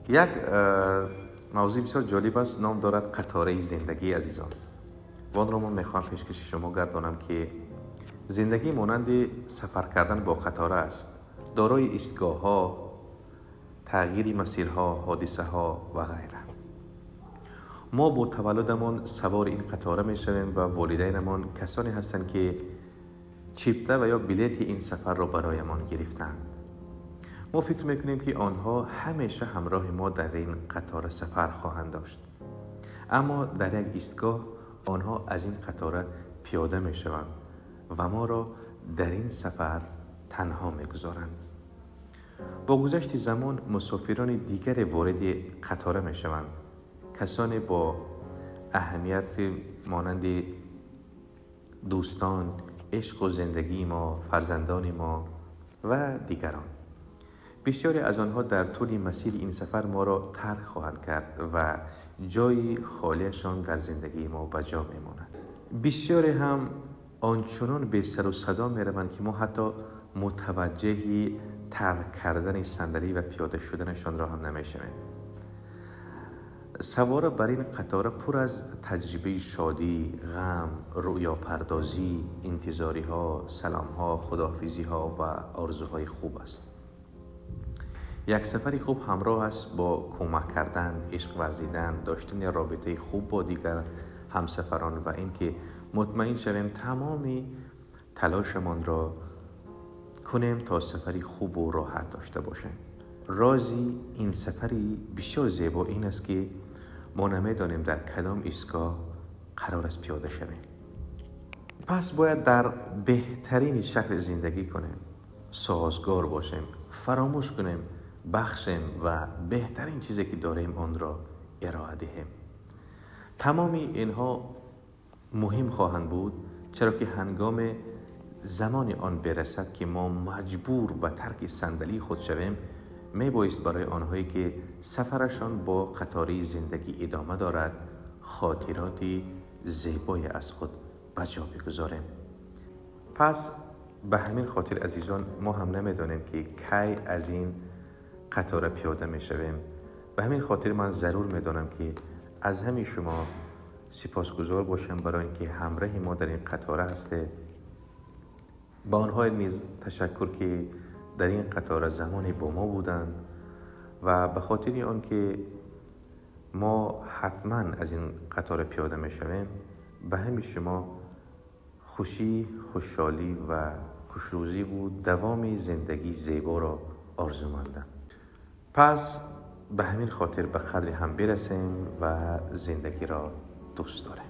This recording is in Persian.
یک موضوع بسیار جالب است، نام دارد قطاره زندگی عزیزان. و آن را من میخوام پیشکش شما گردانم که زندگی مانند سفر کردن با قطاره است، دارای ایستگاه ها، تغییر مسیرها، حادثه ها و غیره. ما با تولدمان سوار این قطاره می شویم و والدینمان کسانی هستند که چیپته و یا بلیط این سفر را برایمان گرفتند. ما فکر میکنیم که آنها همیشه همراه ما در این قطار سفر خواهند داشت، اما در یک ایستگاه آنها از این قطار پیاده می شوند و ما را در این سفر تنها می گذارند. با گذشت زمان مسافران دیگر وارد قطار می شوند، کسانی با اهمیت مانند دوستان، عشق و زندگی ما، فرزندان ما و دیگران. بسیاری از آنها در طول مسیر این سفر ما را ترک خواهند کرد و جای خالیشان در زندگی ما به جا میماند. بسیاری هم آنچنان به سر و صدا میروند که ما حتی متوجه ترک کردن صندلی و پیاده شدنشان را هم نمیشویم. سوار بر این قطار پر از تجربه شادی، غم، رؤیا پردازی، انتظاری ها، سلام ها، خداحافظی ها و آرزوهای خوب است. یک سفری خوب همراه است با کمک کردن، عشق ورزیدن، داشتن رابطه خوب با دیگر همسفران و اینکه مطمئن شویم تمامی تلاشمان را کنیم تا سفری خوب و راحت داشته باشیم. رازی این سفری بسیار زیبا این است که ما نمیدانیم در کدام ایستگاه قرار است پیاده شویم. پس باید در بهترین شکل زندگی کنیم، سازگار باشیم، فراموش کنیم، بخشیم و بهترین چیزی که داریم آن را ارائه دهیم. تمامی اینها مهم خواهند بود، چرا که هنگام زمان آن برسد که ما مجبور به ترک صندلی خود شویم، میبایست برای آنهایی که سفرشان با قطاره زندگی ادامه دارد خاطراتی زیبای از خود به جا بگذاریم. پس به همین خاطر عزیزان ما هم نمیدانیم که کی از این قطار پیاده میشویم. به همین خاطر من ضرور میدانم که از همین شما سپاسگزار باشم برای اینکه همراه ما در این قطار هستید. با آنها نیز تشکر که در این قطار زمانی با ما بودند و به خاطر آنکه ما حتما از این قطار پیاده میشویم، به همین شما خوشی، خوشحالی و خوشروزی بود دوام زندگی زیبا را آرزومندم. پس به همین خاطر به قدر هم برسیم و زندگی را دوست داریم.